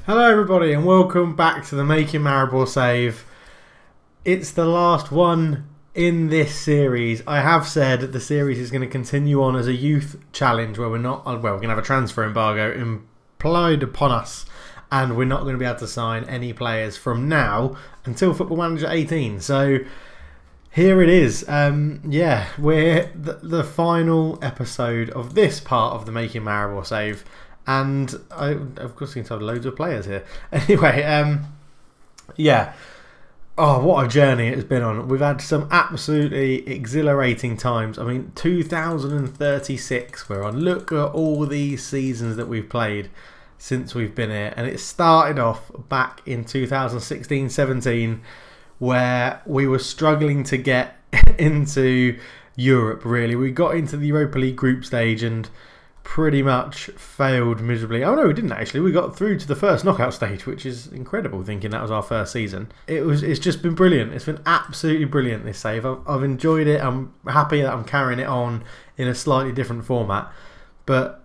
Hello everybody and welcome back to the NK Maribor Save. It's the last one in this series. I have said the series is going to continue on as a youth challenge where we're going to have a transfer embargo implied upon us and we're not going to be able to sign any players from now until Football Manager 18. So here it is. Yeah, we're the final episode of this part of the NK Maribor Save. And I, of course, seem to have loads of players here. Anyway, yeah. Oh, what a journey it has been on. We've had some absolutely exhilarating times. I mean, 2036 we're on. Look at all these seasons that we've played since we've been here. And it started off back in 2016-17 where we were struggling to get into Europe, really. We got into the Europa League group stage and pretty much failed miserably. Oh no, we didn't actually. We got through to the first knockout stage, which is incredible thinking that was our first season. It's just been brilliant. It's been absolutely brilliant, this save. I've enjoyed it. I'm happy that I'm carrying it on in a slightly different format. But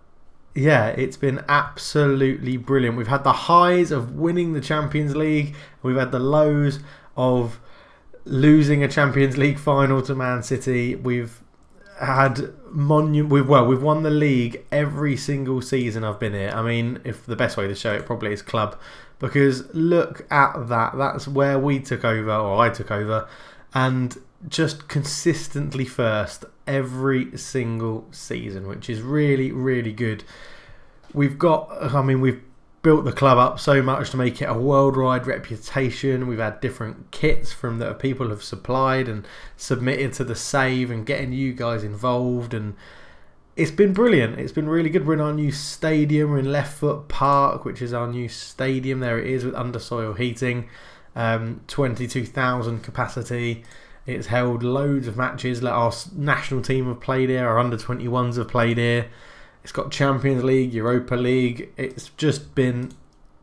yeah, it's been absolutely brilliant. We've had the highs of winning the Champions League. We've had the lows of losing a Champions League final to Man City. We've had we've won the league every single season I've been here. I mean, if the best way to show it probably is club, because look at that. That's where we took over, or I took over, and just consistently first every single season, which is really, really good. We've built the club up so much to make it a worldwide reputation. We've had different kits from that people have supplied and submitted to the save and getting you guys involved, and it's been brilliant. It's been really good. We're in our new stadium. We're in Left Foot Park, which is our new stadium. There it is with undersoil heating, 22,000 capacity. It's held loads of matches. Like our national team have played here. Our under-21s have played here. It's got Champions League, Europa League. It's just been...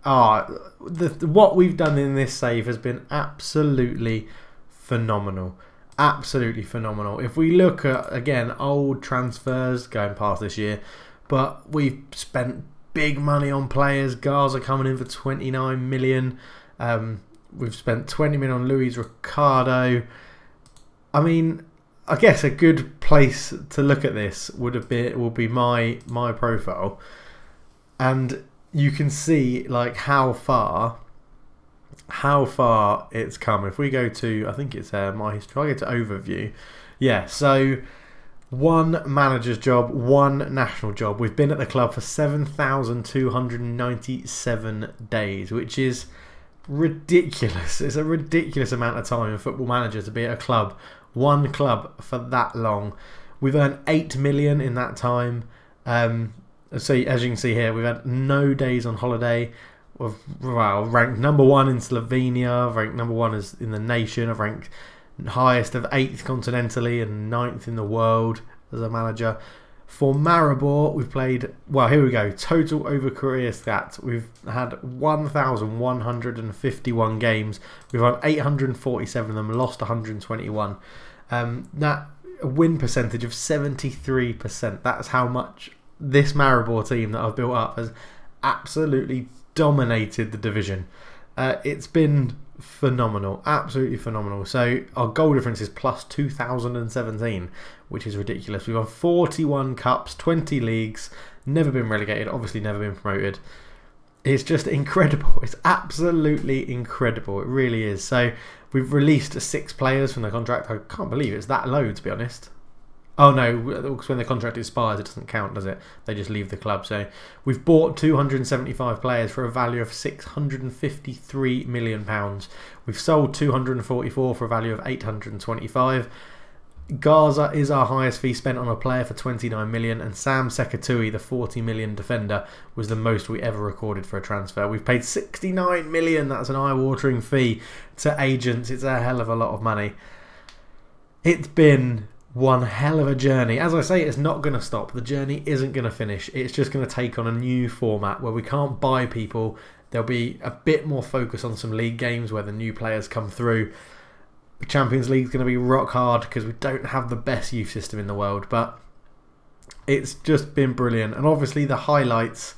what we've done in this save has been absolutely phenomenal. Absolutely phenomenal. If we look at, again, old transfers going past this year, but we've spent big money on players. Garza coming in for 29 million. We've spent 20 million on Luis Ricardo. I mean, I guess a good place to look at this will be my profile, and you can see like how far it's come. If we go to, I think it's my history. I go to overview. Yeah, so one manager's job, one national job. We've been at the club for 7,297 days, which is ridiculous. It's a ridiculous amount of time in Football Manager to be at a club. One club for that long. We've earned 8 million in that time. So as you can see here, we've had no days on holiday. We've ranked number 1 in Slovenia. I've ranked number 1 in the nation. I've ranked highest of 8th continentally and 9th in the world as a manager. For Maribor, we've played, well, here we go. Total over career stats. We've had 1,151 games. We've won 847 of them, lost 121. That win percentage of 73%. That's how much this Maribor team that I've built up has absolutely dominated the division. It's been phenomenal, absolutely phenomenal. So our goal difference is plus 2,017, which is ridiculous. We've won 41 cups, 20 leagues, never been relegated, obviously never been promoted. It's just incredible. It's absolutely incredible. It really is. So we've released 6 players from the contract. I can't believe it's that low, to be honest. Oh no, because when the contract expires, it doesn't count, does it? They just leave the club. So we've bought 275 players for a value of £653 million. We've sold 244 for a value of 825. Garza is our highest fee spent on a player for 29 million, and Sam Sekatui, the 40 million defender, was the most we ever recorded for a transfer. We've paid 69 million. That's an eye-watering fee to agents. It's a hell of a lot of money. It's been one hell of a journey. As I say, it's not going to stop. The journey isn't going to finish. It's just going to take on a new format where we can't buy people. There'll be a bit more focus on some league games where the new players come through. The Champions League is going to be rock hard because we don't have the best youth system in the world, but it's just been brilliant. And obviously the highlights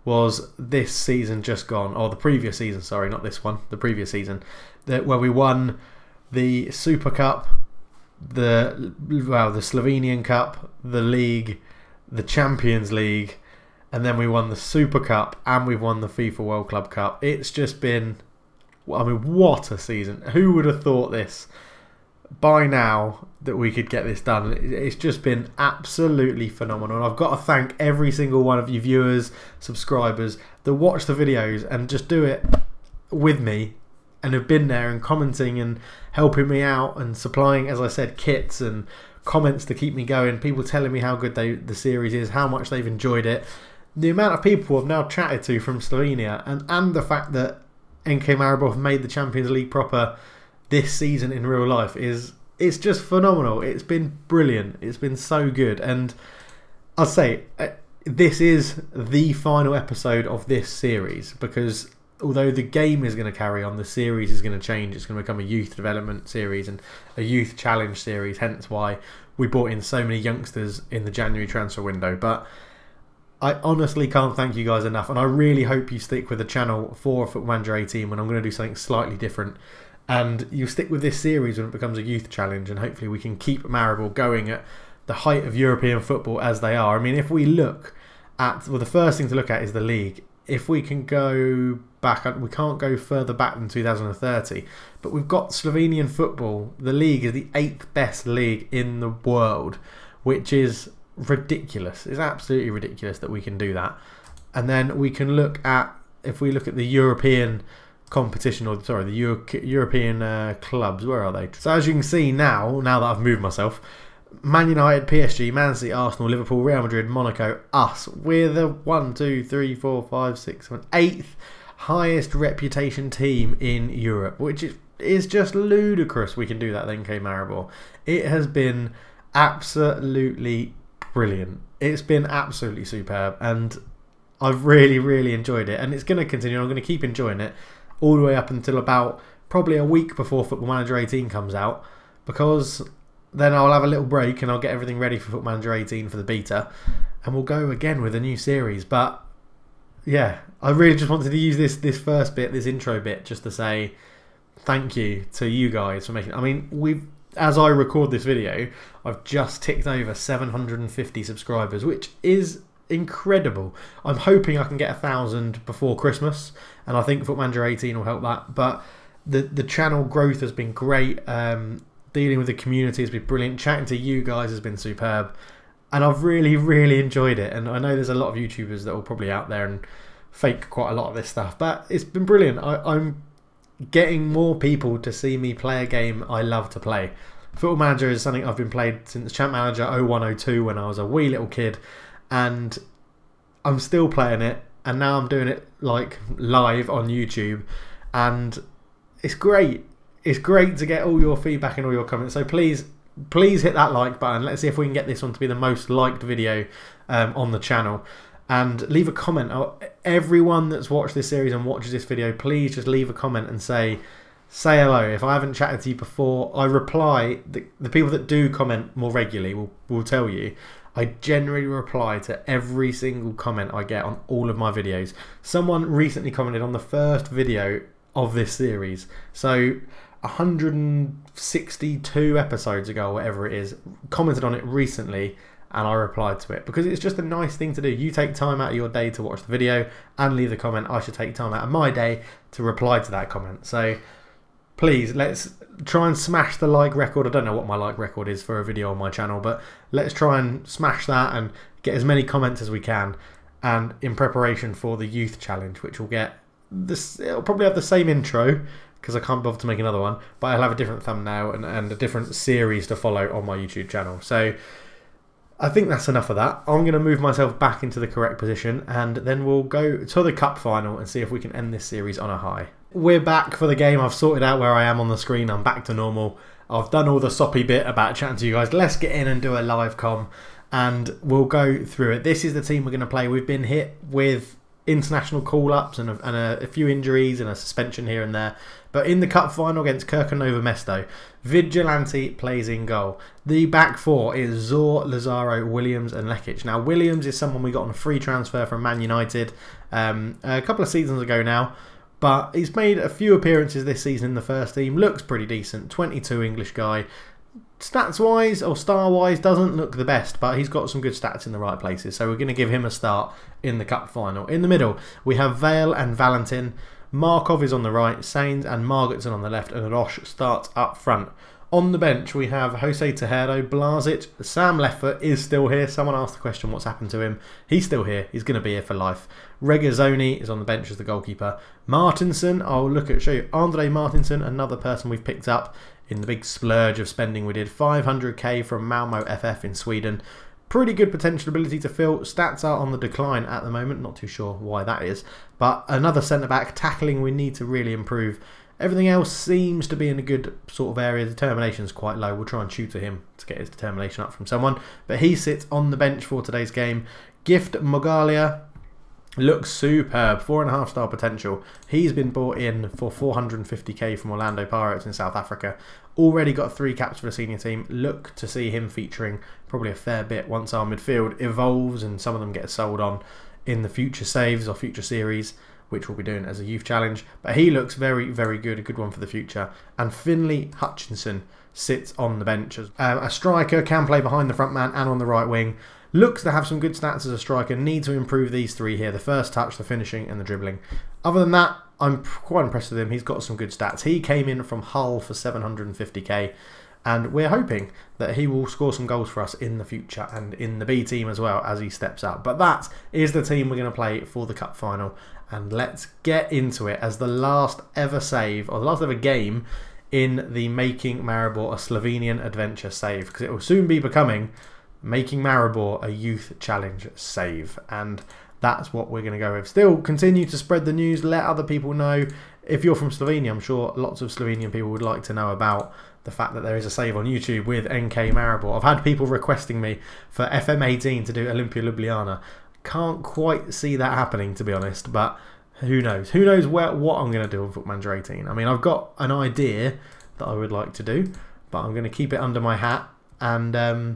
was this season just gone, or the previous season, sorry, not this one, the previous season, where we won the Super Cup, the Slovenian Cup, the League, the Champions League, and then we won the Super Cup, and we've won the FIFA World Club Cup. It's just been, I mean, what a season. Who would have thought this by now that we could get this done? It's just been absolutely phenomenal. I've got to thank every single one of you viewers, subscribers that watch the videos and just do it with me and have been there and commenting and helping me out and supplying, as I said, kits and comments to keep me going. People telling me how good the series is, how much they've enjoyed it. The amount of people I've now chatted to from Slovenia, and the fact that NK Maribor have made the Champions League proper this season in real life it's just phenomenal. It's been brilliant. It's been so good. And I'll say this is the final episode of this series, because although the game is going to carry on, the series is going to change. It's going to become a youth development series and a youth challenge series, hence why we brought in so many youngsters in the January transfer window. But I honestly can't thank you guys enough, and I really hope you stick with the channel for Football Manager 18 when I'm going to do something slightly different, and you stick with this series when it becomes a youth challenge, and hopefully we can keep Maribor going at the height of European football as they are. I mean, if we look at, well, the first thing to look at is the league. If we can go back, we can't go further back than 2030, but we've got Slovenian football. The league is the 8th best league in the world, which is ridiculous. It's absolutely ridiculous that we can do that. And then we can look at, if we look at the European competition, or sorry, the European clubs, where are they? So as you can see now that I've moved myself, Man United, PSG, Man City, Arsenal, Liverpool, Real Madrid, Monaco, us, we're the 1, 2, 3, 4, 5, 6, 7, 8th highest reputation team in Europe, which is just ludicrous. We can do that at NK Maribor. It has been absolutely brilliant. It's been absolutely superb, and I've really enjoyed it, and it's going to continue. I'm going to keep enjoying it all the way up until about probably a week before Football Manager 18 comes out, because then I'll have a little break and I'll get everything ready for Football Manager 18 for the beta, and we'll go again with a new series. But yeah, I really just wanted to use this first bit, this intro bit, just to say thank you to you guys for making. I mean, as I record this video, I've just ticked over 750 subscribers, which is incredible. I'm hoping I can get 1,000 before Christmas, and I think Football Manager 18 will help that. But the channel growth has been great. Dealing with the community has been brilliant. Chatting to you guys has been superb, and I've really enjoyed it. And I know there's a lot of YouTubers that will probably out there and fake quite a lot of this stuff, but it's been brilliant. I'm getting more people to see me play a game I love to play. Football Manager is something I've been played since Champ Manager 0102 when I was a wee little kid, and I'm still playing it, and now I'm doing it like live on YouTube, and it's great. It's great to get all your feedback and all your comments. So please hit that like button. Let's see if we can get this one to be the most liked video on the channel. And leave a comment. Everyone that's watched this series and watches this video, please just leave a comment and say hello. If I haven't chatted to you before, I reply. The people that do comment more regularly will tell you. I generally reply to every single comment I get on all of my videos. Someone recently commented on the first video of this series. So 162 episodes ago, or whatever it is, commented on it recently, and I replied to it because it's just a nice thing to do. You take time out of your day to watch the video and leave the comment. I should take time out of my day to reply to that comment. So please, let's try and smash the like record. I don't know what my like record is for a video on my channel, but let's try and smash that and get as many comments as we can. And in preparation for the youth challenge, which will get this, it'll probably have the same intro because I can't bother to make another one, but I'll have a different thumbnail and a different series to follow on my YouTube channel. So I think that's enough of that. I'm going to move myself back into the correct position, and then we'll go to the cup final and see if we can end this series on a high. We're back for the game. I've sorted out where I am on the screen. I'm back to normal. I've done all the soppy bit about chatting to you guys. Let's get in and do a live com, and we'll go through it. This is the team we're going to play. We've been hit with international call-ups and a few injuries and a suspension here and there. But in the cup final against Kirkonova Mesto, Vigilante plays in goal. The back four is Zor, Lazaro, Williams and Lekic. Now Williams is someone we got on a free transfer from Man United a couple of seasons ago now. But he's made a few appearances this season in the first team. Looks pretty decent. 22 English guy. Stats-wise or star-wise doesn't look the best, but he's got some good stats in the right places. So we're going to give him a start in the cup final. In the middle, we have Vale and Valentin. Markov is on the right. Sainz and Margetson on the left. And Roche starts up front. On the bench, we have Jose Tejero, Blazic, Sam Leffer is still here. Someone asked the question, what's happened to him? He's still here. He's going to be here for life. Regazzoni is on the bench as the goalkeeper. Martinson, I'll show you. Andre Martinson, another person we've picked up in the big splurge of spending we did. 500k from Malmo FF in Sweden. Pretty good potential ability to fill. Stats are on the decline at the moment. Not too sure why that is. But another centre-back. Tackling we need to really improve. Everything else seems to be in a good sort of area. Determination is quite low. We'll try and tutor him to get his determination up from someone. But he sits on the bench for today's game. Gift Mogalia looks superb. 4.5 star potential. He's been bought in for 450k from Orlando Pirates in South Africa. Already got 3 caps for the senior team. Look to see him featuring probably a fair bit once our midfield evolves and some of them get sold on in the future saves or future series, which we'll be doing as a youth challenge. But he looks very, very good. A good one for the future. And Finley Hutchinson sits on the bench. A striker, can play behind the front man and on the right wing. Looks to have some good stats as a striker. Need to improve these 3 here. The first touch, the finishing and the dribbling. Other than that, I'm quite impressed with him. He's got some good stats. He came in from Hull for 750k. And we're hoping that he will score some goals for us in the future and in the B team as well as he steps up. But that is the team we're going to play for the cup final. And let's get into it as the last ever save, or the last ever game in the Making Maribor a Slovenian Adventure save. Because it will soon be becoming Making Maribor a Youth Challenge save. And that's what we're going to go with. Still continue to spread the news, let other people know. If you're from Slovenia, I'm sure lots of Slovenian people would like to know about the fact that there is a save on YouTube with NK Maribor. I've had people requesting me for FM18 to do Olympia Ljubljana. Can't quite see that happening, to be honest, but who knows? Who knows what I'm going to do on Football Manager 18? I mean, I've got an idea that I would like to do, but I'm going to keep it under my hat and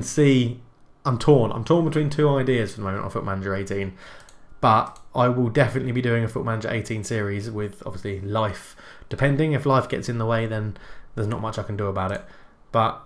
see. I'm torn. I'm torn between 2 ideas for the moment on Football Manager 18, but I will definitely be doing a Football Manager 18 series with obviously life. Depending if life gets in the way, then there's not much I can do about it. But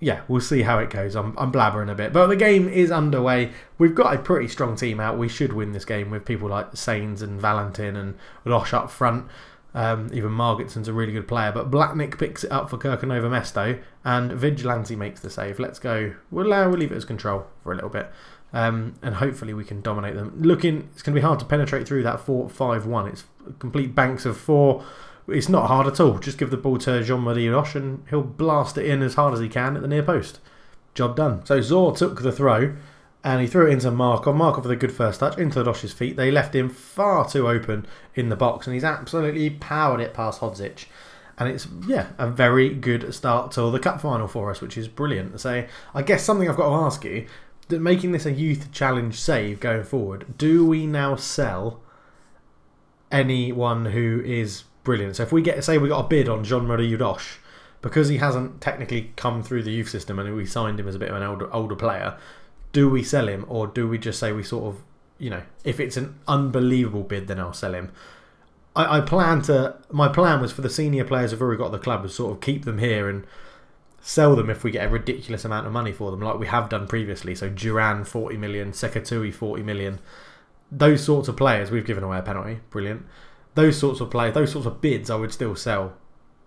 yeah, we'll see how it goes. I'm blabbering a bit. But the game is underway. We've got a pretty strong team out. We should win this game with people like Sainz and Valentin and Roche up front. Even Margetson's a really good player. But Blacknick picks it up for Kirkonova Mesto. And Vigilante makes the save. Let's go. We'll leave it as control for a little bit. And hopefully we can dominate them. It's going to be hard to penetrate through that 4-5-1. It's complete banks of 4. It's not hard at all. Just give the ball to Jean-Marie Roche and he'll blast it in as hard as he can at the near post. Job done. So Zor took the throw and he threw it into Markov. Markov with a good first touch into Roche's feet. They left him far too open in the box and he's absolutely powered it past Hodzic. And it's, yeah, a very good start to the cup final for us, which is brilliant. So I guess something I've got to ask you, that making this a youth challenge save going forward, do we now sell anyone who is brilliant? So if we say we got a bid on Jean-Marie Roche, because he hasn't technically come through the youth system and we signed him as a bit of an older player, do we sell him or do we just say we sort of, you know, if it's an unbelievable bid, then I'll sell him. My plan was for the senior players who've already got the club to sort of keep them here and sell them if we get a ridiculous amount of money for them, like we have done previously. So Duran 40 million, Sekatui 40 million. Those sorts of players, we've given away a penalty, brilliant. Those sorts of players, those sorts of bids, I would still sell,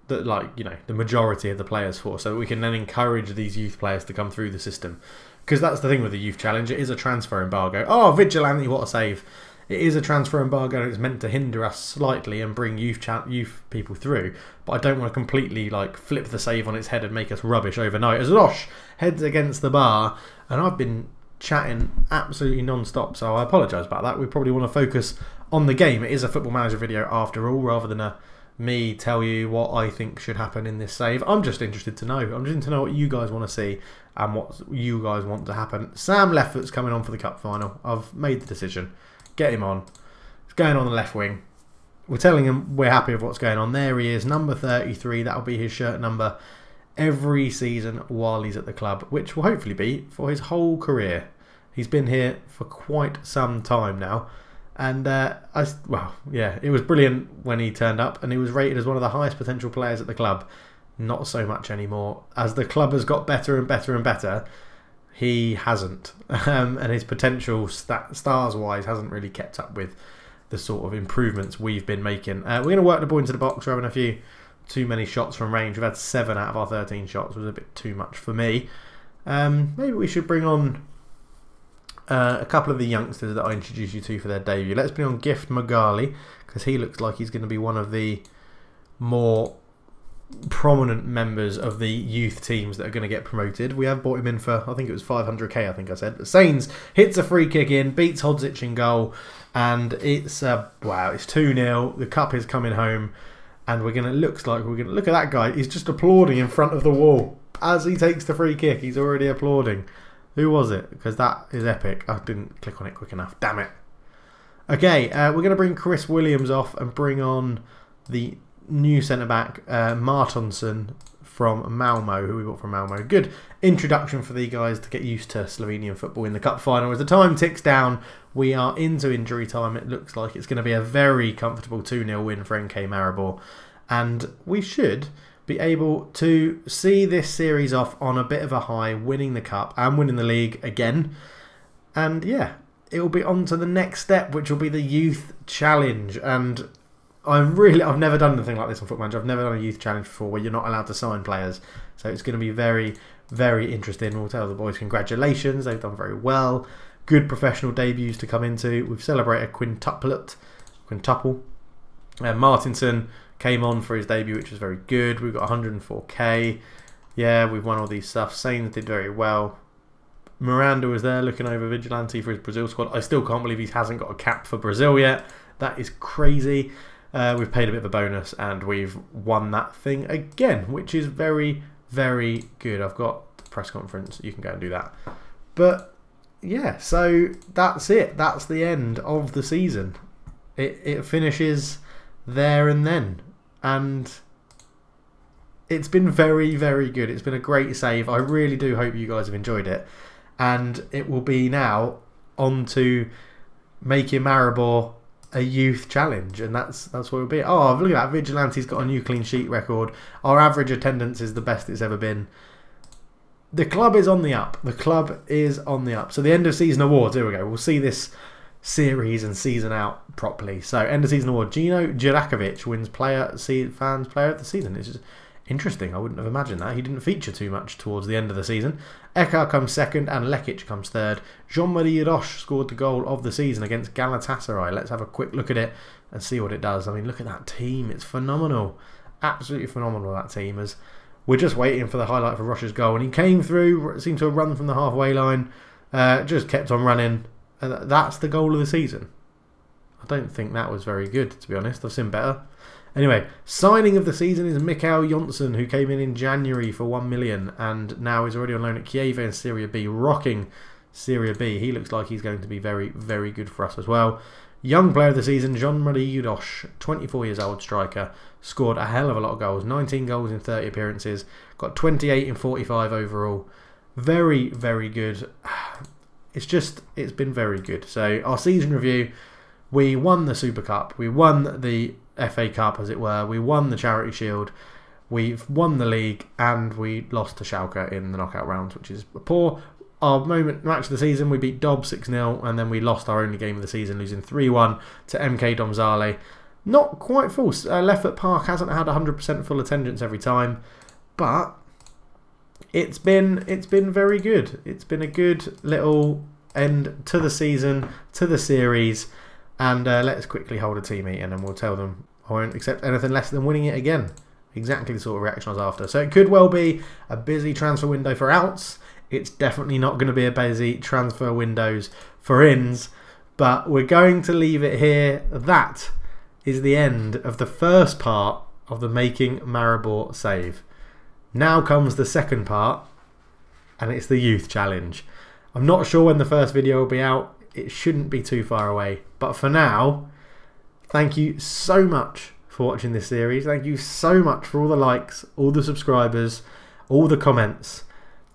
that, like, you know, the majority of the players for, so that we can then encourage these youth players to come through the system. Because that's the thing with the youth challenge, it is a transfer embargo. Oh, Vigilante, what a save! It is a transfer embargo and it's meant to hinder us slightly and bring youth people through. But I don't want to completely like flip the save on its head and make us rubbish overnight. As Roche heads against the bar, and I've been chatting absolutely non-stop, so I apologise about that. We probably want to focus on the game. It is a Football Manager video after all, rather than a me tell you what I think should happen in this save. I'm just interested to know. I'm just interested to know what you guys want to see and what you guys want to happen. Sam Leftfoot's coming on for the cup final. I've made the decision. Get him on. He's going on the left wing. We're telling him we're happy with what's going on. There he is, number 33. That'll be his shirt number every season while he's at the club, which will hopefully be for his whole career. He's been here for quite some time now. And, well, yeah, it was brilliant when he turned up, and he was rated as one of the highest potential players at the club. Not so much anymore. As the club has got better and better and better, he hasn't. And his potential stars-wise hasn't really kept up with the sort of improvements we've been making. We're going to work the ball into the box. We're having a few too many shots from range. We've had 7 out of our 13 shots. It was a bit too much for me. Maybe we should bring on a couple of the youngsters that I introduced you to for their debut. Let's bring on Gift Magali, because he looks like he's going to be one of the more prominent members of the youth teams that are going to get promoted. We have bought him in for, I think it was 500k, I think I said. But Sains hits a free kick in, beats Hodzic in goal, and it's, wow, it's 2-0. The cup is coming home, and we're going to, looks like we're going to, look at that guy. He's just applauding in front of the wall. As he takes the free kick, he's already applauding. Who was it? Because that is epic. I didn't click on it quick enough. Damn it. Okay, we're going to bring Chris Williams off and bring on the new centre-back, Martonsson from Malmo, who we bought from Malmo. Good introduction for the guys to get used to Slovenian football in the cup final. As the time ticks down, we are into injury time. It looks like it's going to be a very comfortable 2-0 win for NK Maribor. And we should be able to see this series off on a bit of a high, winning the cup and winning the league again. And yeah, it will be on to the next step, which will be the youth challenge. And I've never done anything like this on Foot Manager. I've never done a youth challenge before where you're not allowed to sign players. So it's going to be very, very interesting. We'll tell the boys congratulations. They've done very well. Good professional debuts to come into. We've celebrated a quintuple. Martinson came on for his debut, which was very good. We've got 104k. Yeah, we've won all these stuff. Sains did very well. Miranda was there looking over Vigilante for his Brazil squad. I still can't believe he hasn't got a cap for Brazil yet. That is crazy. We've paid a bit of a bonus and we've won that thing again, which is very, very good. I've got the press conference. You can go and do that. But yeah, so that's it. That's the end of the season. It finishes there and then. And it's been very, very good. It's been a great save. I really do hope you guys have enjoyed it. And it will be now on to making Maribor a youth challenge, and that's what it'll be. Oh, look at that! Vigilante's got a new clean sheet record. Our average attendance is the best it's ever been. The club is on the up. The club is on the up. So the end of season awards. Here we go. We'll see this series and season out properly. So end of season award. Gino Jurakovic wins fans player of the season. It's just interesting. I wouldn't have imagined that. He didn't feature too much towards the end of the season. Ekar comes second and Lekic comes third. Jean-Marie Roche scored the goal of the season against Galatasaray. Let's have a quick look at it and see what it does. I mean, look at that team. It's phenomenal. Absolutely phenomenal, that team. As we're just waiting for the highlight for Roche's goal. And he came through, seemed to have run from the halfway line. Just kept on running. And that's the goal of the season. I don't think that was very good, to be honest. I've seen better. Anyway, signing of the season is Mikael Jonsson, who came in January for 1 million and now is already on loan at Kiev in Serie B, rocking Serie B. He looks like he's going to be very, very good for us as well. Young player of the season, Jean-Marie Roche, 24 years old striker, scored a hell of a lot of goals, 19 goals in 30 appearances, got 28 in 45 overall. Very, very good. It's been very good. So our season review, we won the Super Cup, we won the FA Cup, as it were. We won the Charity Shield. We've won the league, and we lost to Schalke in the knockout rounds, which is poor. Our match of the season, we beat Dobb 6-0, and then we lost our only game of the season, losing 3-1 to MK Domzale. Not quite full. Leftfoot Park hasn't had 100% full attendance every time, but it's been very good. It's been a good little end to the season, to the series. And let's quickly hold a team meeting and we'll tell them I won't accept anything less than winning it again. Exactly the sort of reaction I was after. So it could well be a busy transfer window for outs. It's definitely not going to be a busy transfer windows for ins. But we're going to leave it here. That is the end of the first part of the Making Maribor Save. Now comes the second part, and it's the Youth Challenge. I'm not sure when the first video will be out. It shouldn't be too far away. But for now, thank you so much for watching this series. Thank you so much for all the likes, all the subscribers, all the comments.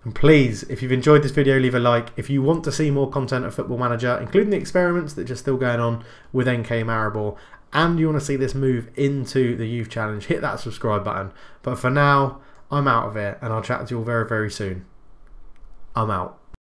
And please, if you've enjoyed this video, leave a like. If you want to see more content of Football Manager, including the experiments that are still going on with NK Maribor, and you want to see this move into the Youth Challenge, hit that subscribe button. But for now, I'm out of it, and I'll chat to you all very, very soon. I'm out.